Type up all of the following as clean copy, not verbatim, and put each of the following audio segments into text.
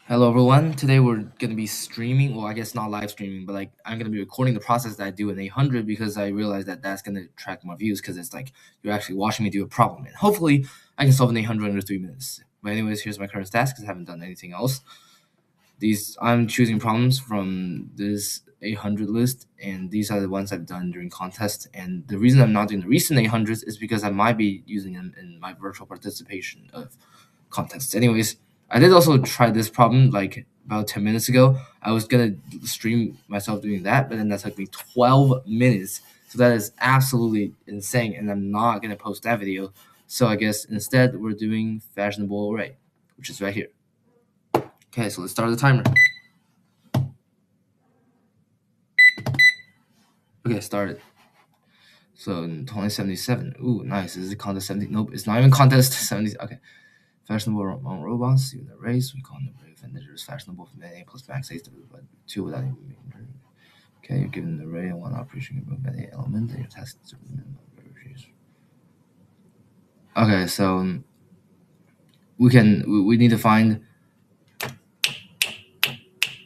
Hello everyone. Today we're gonna be streaming. Well, I guess not live streaming, but like I'm gonna be recording the process that I do in 800 because I realized that that's gonna track more views because it's like you're actually watching me do a problem, and hopefully I can solve an 800 under 3 minutes. But anyways, here's my current task because I haven't done anything else. I'm choosing problems from this 800 list, and these are the ones I've done during contests. And the reason I'm not doing the recent 800s is because I might be using them in my virtual participation of contests. Anyways, I did also try this problem like about 10 minutes ago. I was gonna stream myself doing that, but then that took me 12 minutes. So that is absolutely insane, and I'm not gonna post that video. So I guess instead we're doing fashionable array, which is right here. Okay, so let's start the timer. Okay, started. So in 2077. Ooh, nice. Is it contest 70? Nope, it's not even contest 70. Okay. Fashionable among robots, even the race, we call an array of integers fashionable from any plus max 8 divided by 2 without any remainder. Okay, you're given an array and one operation can remove any element, and your task is to remove arrays. Okay, so we need to find.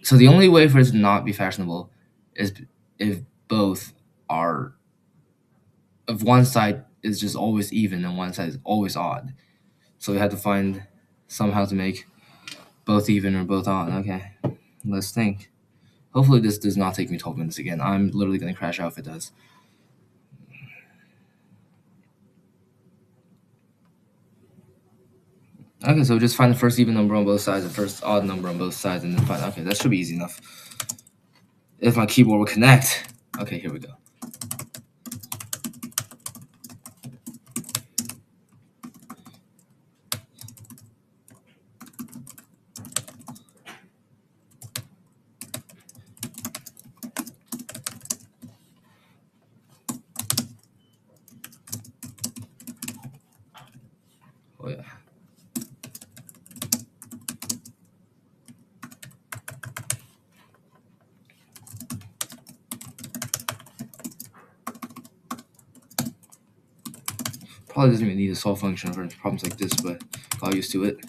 So the only way for it to not be fashionable is if both are, if one side is just always even and one side is always odd. So we have to find somehow to make both even or both odd. Okay, let's think. Hopefully this does not take me 12 minutes again. I'm literally going to crash out if it does. Okay, so just find the first even number on both sides, the first odd number on both sides, and then find. Okay, that should be easy enough. If my keyboard will connect. Okay, here we go. Oh yeah. Probably doesn't even need a solve function for problems like this, but got used to it.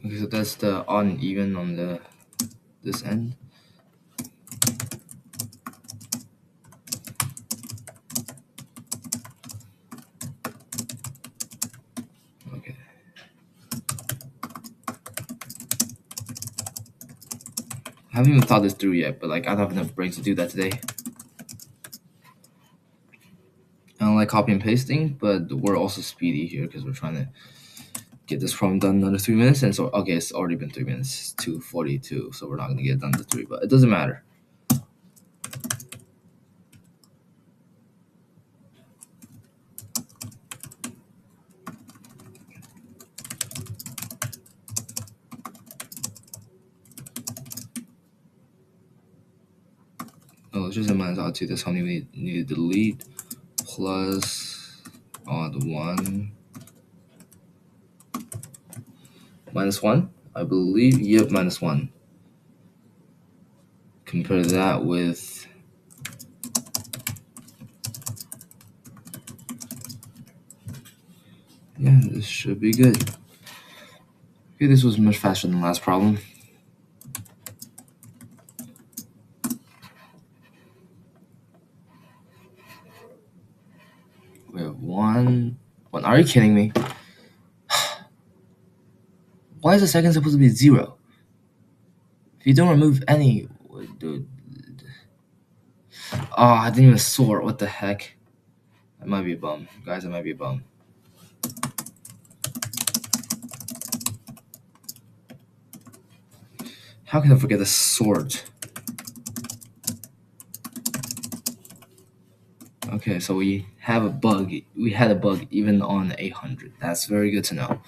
Okay, so that's the odd and even on this end. Okay. I haven't even thought this through yet, but like I don't have enough brains to do that today. I don't like copy and pasting, but we're also speedy here because we're trying to get this problem done in under 3 minutes. And so, okay, it's already been 3 minutes, 2:42, so we're not going to get it done to 3, but it doesn't matter. Oh, it's just a minus odd 2. That's how many we need to delete. Plus odd 1. Minus 1, I believe. Yep, minus 1. Compare that with. Yeah, this should be good. Okay, this was much faster than the last problem. We have 1. Are you kidding me? Why is the second supposed to be 0? If you don't remove any. Dude. Oh, I didn't even sort. What the heck? I might be a bum. Guys, I might be a bum. How can I forget the sort? Okay. Okay, so we have a bug. We had a bug even on 800. That's very good to know.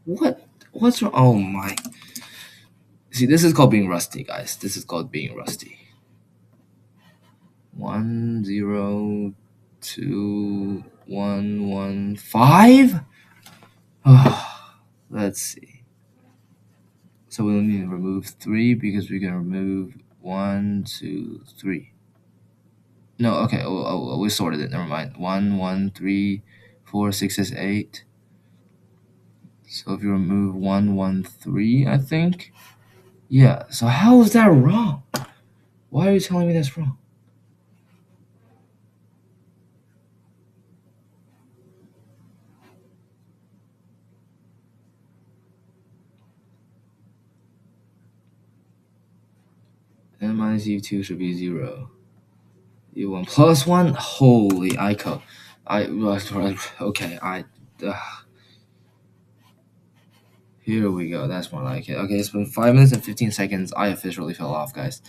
What? What's wrong? Oh my. See, this is called being rusty, guys. This is called being rusty. 102115. Let's see. So we'll need to remove 3 because we can remove 1, 2, 3. No, okay, we sorted it. Never mind. 1, 1, 3, 4, 6 is 8. So if you remove 1, 1, 3, I think. Yeah. So how is that wrong? Why are you telling me that's wrong? N minus U2 should be 0. U1 plus 1? Holy Ico. Okay, here we go. That's more like it. Okay, it's been 5 minutes and 15 seconds. I officially fell off, guys.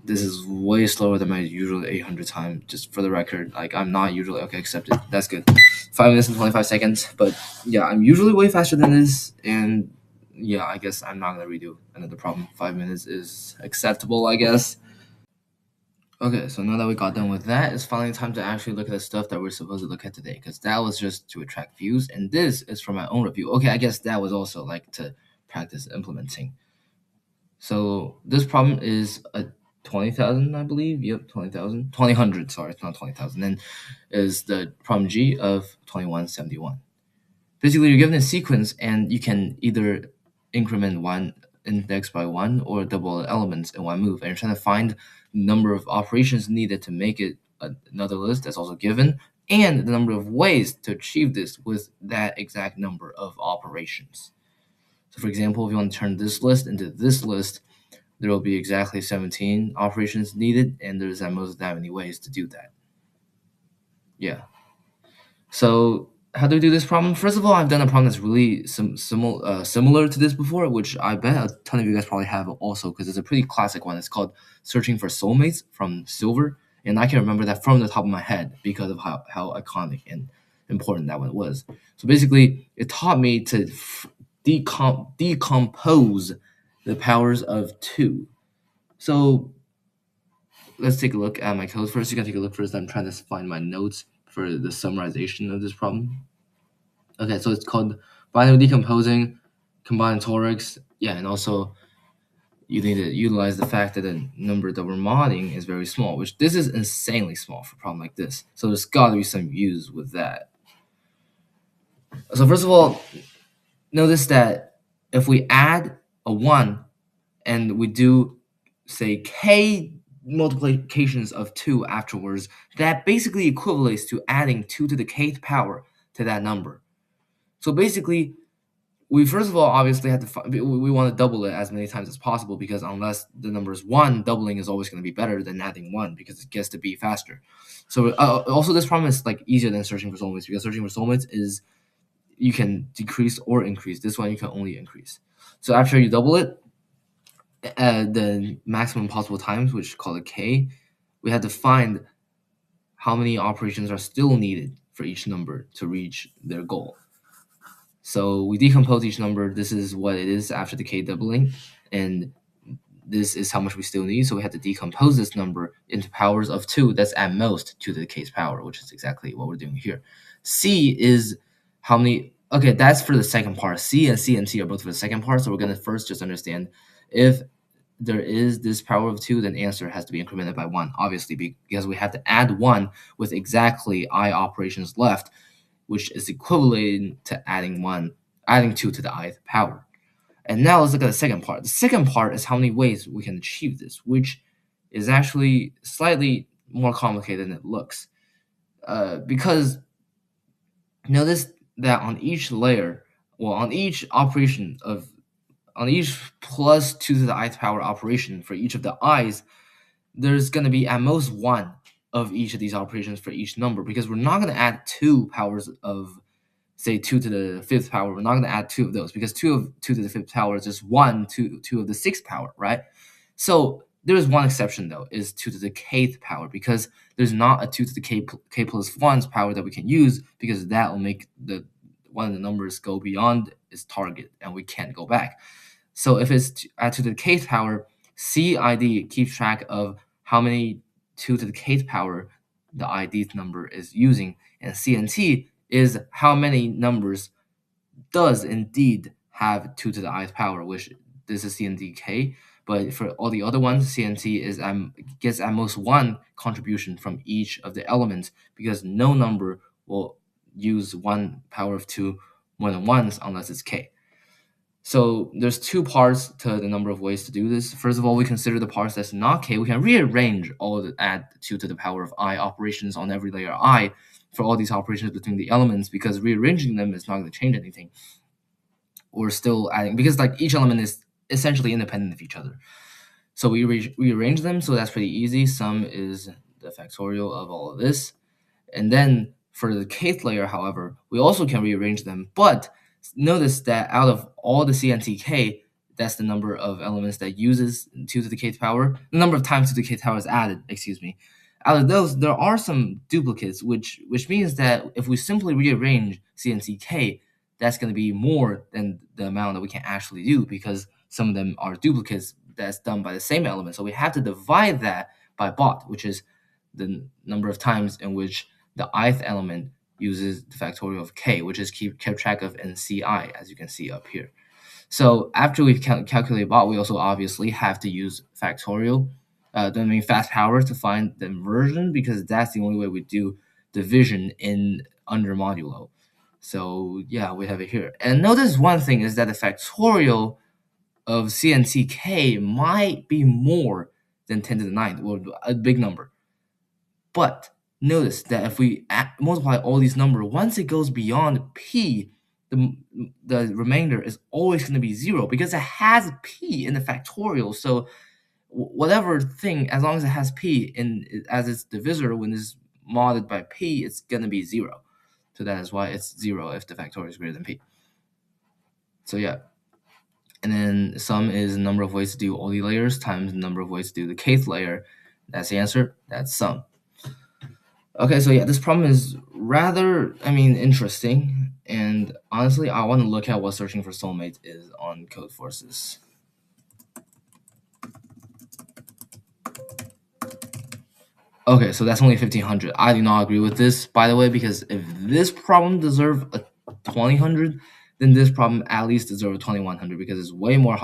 This is way slower than my usual 800 time, just for the record. Like, I'm not usually... Okay, accepted. That's good. 5 minutes and 25 seconds. But, yeah, I'm usually way faster than this. And, yeah, I guess I'm not going to redo another problem. 5 minutes is acceptable, I guess. Okay, so now that we got done with that, it's finally time to actually look at the stuff that we're supposed to look at today, because that was just to attract views, and this is for my own review. Okay, I guess that was also like to practice implementing. So this problem is a 20,000, I believe. Yep, 20,000. 20,000, sorry, it's not 20,000. And is the problem G of 2171. Basically, you're given a sequence, and you can either increment one index by 1 or double elements in one move, and you're trying to find the number of operations needed to make it another list that's also given, and the number of ways to achieve this with that exact number of operations. So, for example, if you want to turn this list into this list, there will be exactly 17 operations needed, and there's at most that many ways to do that. Yeah. So how do we do this problem? First of all, I've done a problem that's really similar to this before, which I bet a ton of you guys probably have also, because it's a pretty classic one. It's called Searching for Soulmates from Silver, and I can remember that from the top of my head because of how iconic and important that one was. So basically, it taught me to decompose the powers of 2. So let's take a look at my code first. You can take a look first. I'm trying to find my notes for the summarization of this problem. Okay, so it's called binary decomposing, combinatorics. Yeah, and also you need to utilize the fact that the number that we're modding is very small, which this is insanely small for a problem like this. So there's got to be some use with that. So first of all, notice that if we add a 1 and we do, say, k multiplications of 2 afterwards, that basically equivalates to adding 2 to the kth power to that number. So basically, we first of all obviously have to we want to double it as many times as possible, because unless the number is 1, doubling is always going to be better than adding 1 because it gets to be faster. So also this problem is like easier than searching for soulmates, because searching for soulmates is you can decrease or increase. This one you can only increase. So after you double it, the maximum possible times, which call it k, we have to find how many operations are still needed for each number to reach their goal. So we decompose each number. This is what it is after the k doubling, and this is how much we still need. So we have to decompose this number into powers of 2. That's at most 2 to the k's power, which is exactly what we're doing here. C is how many... Okay, that's for the second part. C and C are both for the second part. So we're going to first just understand if there is this power of 2, then answer has to be incremented by 1, obviously, because we have to add 1 with exactly I operations left, which is equivalent to adding 2 to the ith power. And now let's look at the second part. The second part is how many ways we can achieve this, which is actually slightly more complicated than it looks. Because notice that on each layer, well, on each operation on each plus 2 to the ith power operation for each of the i's, there's going to be at most 1 of each of these operations for each number, because we're not going to add 2 powers of, say, 2 to the 5th power. We're not going to add 2 of those, because 2 to the 5th power is just 2 of the 6th power, right? So There is one exception though, is 2 to the kth power, because there's not a 2 to the k plus 1's power that we can use, because that will make the one of the numbers go beyond its target and we can't go back. So if it's at 2 to the kth power, CID keeps track of how many 2 to the kth power the idth number is using, and CNT is how many numbers does indeed have 2 to the ith power, which this is CNTK. But for all the other ones, CNT is gets at most one contribution from each of the elements, because no number will use 1 power of 2 more than once unless it's k. So there's two parts to the number of ways to do this. First of all, we consider the parts that's not k. We can rearrange all the add 2 to the power of I operations on every layer I for all these operations between the elements, because rearranging them is not going to change anything. We're still adding, because like each element is essentially independent of each other. So we rearrange them, so that's pretty easy. Sum is the factorial of all of this. And then for the kth layer, however, we also can rearrange them, but notice that out of all the CNTK, that's the number of elements that uses 2 to the kth power, the number of times 2 to the kth power is added, excuse me. Out of those, there are some duplicates, which means that if we simply rearrange CNTK, that's going to be more than the amount that we can actually do, because some of them are duplicates that's done by the same element. So we have to divide that by bot, which is the number of times in which the ith element uses the factorial of k, which is kept track of in Ci, as you can see up here. So after we've calculated bot, we also obviously have to use factorial, fast power, to find the inversion, because that's the only way we do division in under modulo. So yeah, we have it here. And notice one thing is that the factorial of CNTK might be more than 10 to the 9th, or a big number. But notice that if we multiply all these numbers, once it goes beyond p, the remainder is always going to be 0, because it has p in the factorial. So whatever thing, as long as it has p as its divisor, when it's modded by p, it's going to be 0. So that is why it's 0 if the factorial is greater than p. So yeah. And then sum is the number of ways to do all the layers times the number of ways to do the kth layer. That's the answer. That's sum. Okay, so yeah, this problem is rather, interesting. And honestly, I want to look at what searching for soulmates is on Codeforces. Okay, so that's only 1500. I do not agree with this, by the way, because if this problem deserves a 2000, then this problem at least deserves a 2100, because it's way more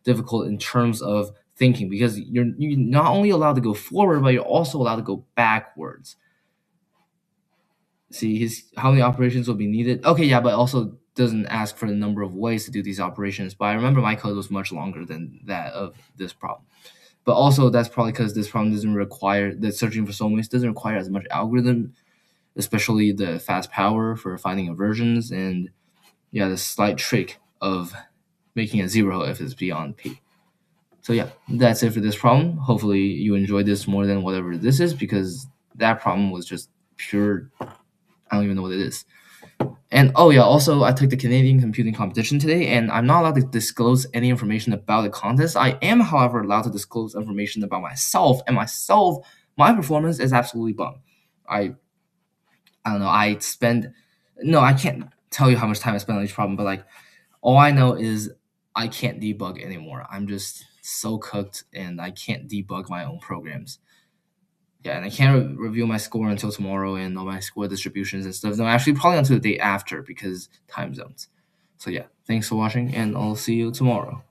difficult in terms of thinking, because you're not only allowed to go forward, but you're also allowed to go backwards. See, how many operations will be needed. Okay, yeah, but also doesn't ask for the number of ways to do these operations. But I remember my code was much longer than that of this problem. But also that's probably because this problem doesn't require, the searching for soulmates doesn't require as much algorithm, especially the fast power for finding inversions, and yeah, the slight trick of making it 0 if it's beyond p. So yeah, that's it for this problem. Hopefully you enjoyed this more than whatever this is, because that problem was just pure, I don't even know what it is. And oh yeah, also I took the Canadian computing competition today, and I'm not allowed to disclose any information about the contest. I am, however, allowed to disclose information about myself, and my performance is absolutely bum. I don't know, I can't tell you how much time I spent on each problem, but like, all I know is I can't debug anymore. I'm just so cooked, and I can't debug my own programs. Yeah, and I can't review my score until tomorrow, and all my score distributions and stuff. No, actually, probably until the day after, because time zones. So yeah, thanks for watching, and I'll see you tomorrow.